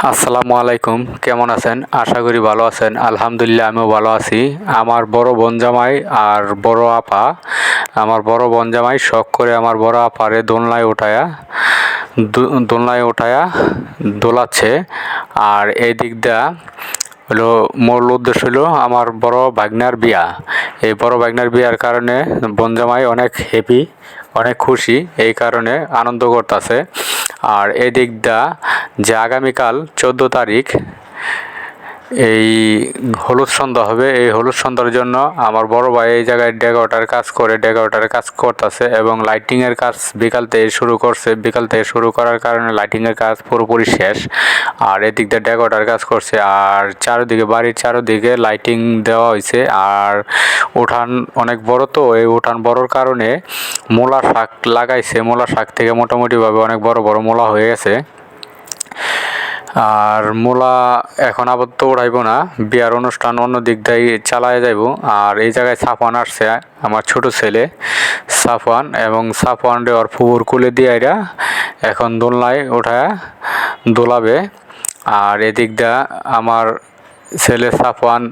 আসসালামু আলাইকুম, কেমন আছেন? আশা করি ভালো আছেন। আলহামদুলিল্লাহ, আমিও ভালো আছি। আমার বড় বোন জামাই আর বড় আপা, আমার বড় বোন জামাই শখ করে আমার বড় আপারে দোলনায় উঠায়া দোলাচ্ছে। আর এই দিক দিয়া হলো মূল উদ্দেশ্য হলো আমার বড় ভাগ্নার বিয়া। এই বড় ভাগ্নার বিয়ার কারণে বোন জামাই অনেক হ্যাপি, অনেক খুশি, এই কারণে আনন্দ করতেছে। আর এই দিক দিয়া যে আগামীকাল 14 তারিখ এই হলুদ সন্ধ্যা হবে, এই হলুদ সন্ধ্যার জন্য আমার বড় ভাই এই জায়গায় ডেকোরেটার কাজ করতেছে এবং লাইটিংয়ের কাজ বিকাল থেকে শুরু করছে। বিকাল থেকে শুরু করার কারণে লাইটিংয়ের কাজ পুরোপুরি শেষ। আর এদিক দিয়ে ডেকোরেটার কাজ করছে। আর বাড়ির চারদিকে লাইটিং দেওয়া হয়েছে। আর উঠান অনেক বড়, তো এই উঠান বড়োর কারণে মূলা শাক লাগাইছে। মূলা শাক থেকে মোটামুটিভাবে অনেক বড় বড় মূলা হয়ে গেছে। আর মূলা এখন আপাতত উঠাইব না, বিয়ার অনুষ্ঠান অন্য দিক দিয়ে চালায় যাইব। আর এই জায়গায় সাফওয়ান আসছে, আমার ছোট ছেলে সাফওয়ান, এবং সাফওয়ান রে ওর ফুবুর কুলে দিয়ে এখন দোলনায় উঠায় দোলাবে। আর এদিক দিয়ে আমার ছেলে সাফওয়ান,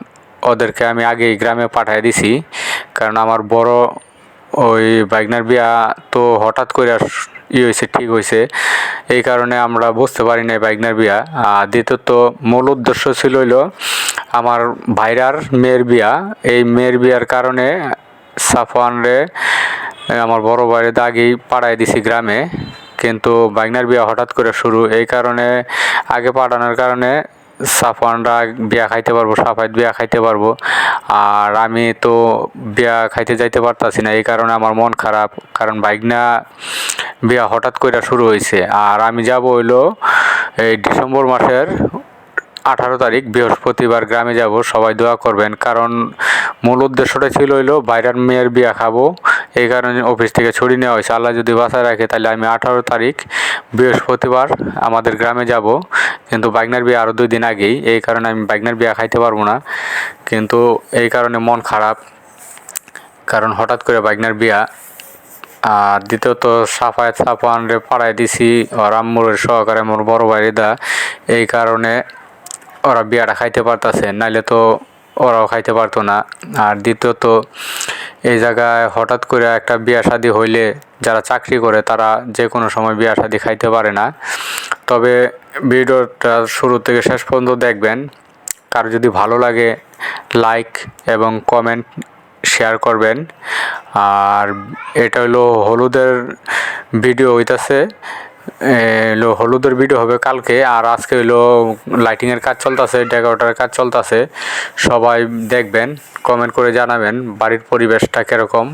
ওদেরকে আমি আগেই গ্রামে পাঠিয়ে দিছি, কারণ আমার বড় ওই বাইকনার বিয়া তো হঠাৎ করে ঠিক হয়েছে, এই কারণে আমরা বুঝতে পারি না বাইকনার বিয়া। আর দ্বিতীয়ত মূল উদ্দেশ্য ছিল হইল আমার ভাইরার মেয়ের বিয়া। এই মেয়ের বিয়ার কারণে সাফওয়ান রে আমার বড় ভাইয়ের আগেই পাঠাই দিছি গ্রামে, কিন্তু বাইকনার বিয়া হঠাৎ করে শুরু, এই কারণে আগে পাঠানোর কারণে সাফওয়ানরা বিয়া খাইতে পারবো, সাফায়েত বিয়া খাইতে পারবো। আর আমি তো বিয়া খাইতে যাইতে পারতাছি না, এই কারণে আমার মন খারাপ, কারণ বাইকনা বিয়া হঠাৎ করে শুরু হয়েছে। আর আমি যাব হইলো এই ডিসেম্বর মাসের 18 তারিখ বৃহস্পতিবার গ্রামে যাব। সবাই দোয়া করবেন, কারণ মূল উদ্দেশ্যটা ছিল হইলো বাইরার মেয়ের বিয়া খাবো, এই কারণে অফিস থেকে ছুটি নেওয়া হয়েছে। আল্লাহ যদি বাঁচায় রাখে তাহলে আমি 18 তারিখ বৃহস্পতিবার আমাদের গ্রামে যাব, কিন্তু বাইকনার বিয়া আরও 2 দিন আগেই, এই কারণে আমি বাইকনার বিয়া খাইতে পারবো না। কিন্তু এই কারণে মন খারাপ, কারণ হঠাৎ করে বাইকনার বিয়া। আর দ্বিতীয়ত সাফওয়ানরে পাড়ায় দিছি ওর আম্মুর সহকারে, মোর বড় ভাইরে দা, এই কারণে ওরা বিয়াটা খাইতে পারতাছে, নাইলে তো ওরাও খাইতে পারতো না। আর দ্বিতীয়ত এই জায়গায় হঠাৎ করে একটা বিয়া শাদি হইলে যারা চাকরি করে তারা যে কোনো সময় বিয়া শাদি খাইতে পারে না। তবে ভিডিওটা শুরু থেকে শেষ পর্যন্ত দেখবেন। কারো যদি ভালো লাগে লাইক এবং কমেন্ট শেয়ার করবেন। আর এটা হলো হলুদের ভিডিও হইতাছে, হলুদের ভিডিও হবে কালকে। আর আজকে হইলো লাইটিংয়ের কাজ চলতেছে, ডেকোরেটারের কাজ চলতেছে। সবাই দেখবেন, কমেন্ট করে জানাবেন বাড়ির পরিবেশটা কীরকম।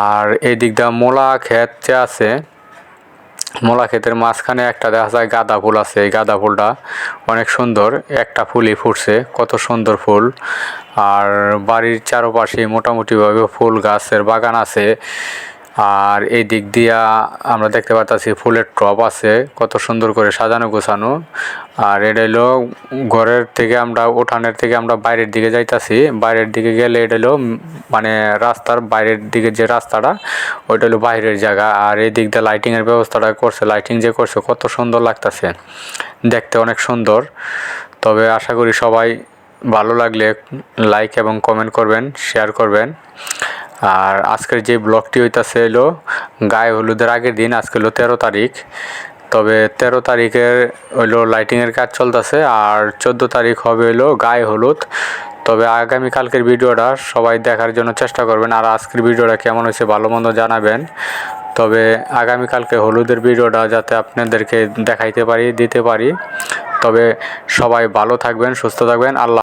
আর এই দিক দিয়ে মূলা ক্ষেত যে আছে, মূলা ক্ষেতের মাঝখানে একটা দেখা যায় গাঁদা ফুল আছে। এই গাঁদা ফুলটা অনেক সুন্দর, একটা ফুলই ফুটছে, কত সুন্দর ফুল। আর বাড়ির চারপাশে মোটামুটিভাবে ফুল গাছের বাগান আছে। আর এই দিক দিয়া আমরা দেখতে পাচ্ছি ফুলের টব আছে, কত সুন্দর করে সাজানো গোছানো। আর এটা হলো ঘরের থেকে আমরা, উঠানের থেকে আমরা বাইরের দিকে যাইতাছি। বাইরের দিকে গেলে এটা হলো মানে রাস্তার বাইরের দিকে যে রাস্তাটা, ওইটা হলো বাইরের জায়গা। আর এই দিক দিয়ে লাইটিংয়ের ব্যবস্থাটা করছে, লাইটিং যে করছে কত সুন্দর লাগতেছে দেখতে, অনেক সুন্দর। তবে আশা করি সবাই ভালো লাগলে লাইক এবং কমেন্ট করবেন, শেয়ার করবেন। আর আজকের যে ব্লগটি হইতাছে হলো গায়ে হলুদের আগের দিন, আজকে হলো 13 তারিখ। তবে 13 তারিখের হইলো লাইটিংয়ের কাজ চলতেছে, আর 14 তারিখ হবে হইলো গায়ে হলুদ। তবে আগামীকালকের ভিডিওটা সবাই দেখার জন্য চেষ্টা করবেন। আর আজকের ভিডিওটা কেমন হয়েছে ভালো মন্দ জানাবেন। তবে আগামীকালকে হলুদের ভিডিওটা যাতে আপনাদেরকে দেখাইতে পারি, দিতে পারি। তবে সবাই ভালো থাকবেন, সুস্থ থাকবেন। আল্লাহ।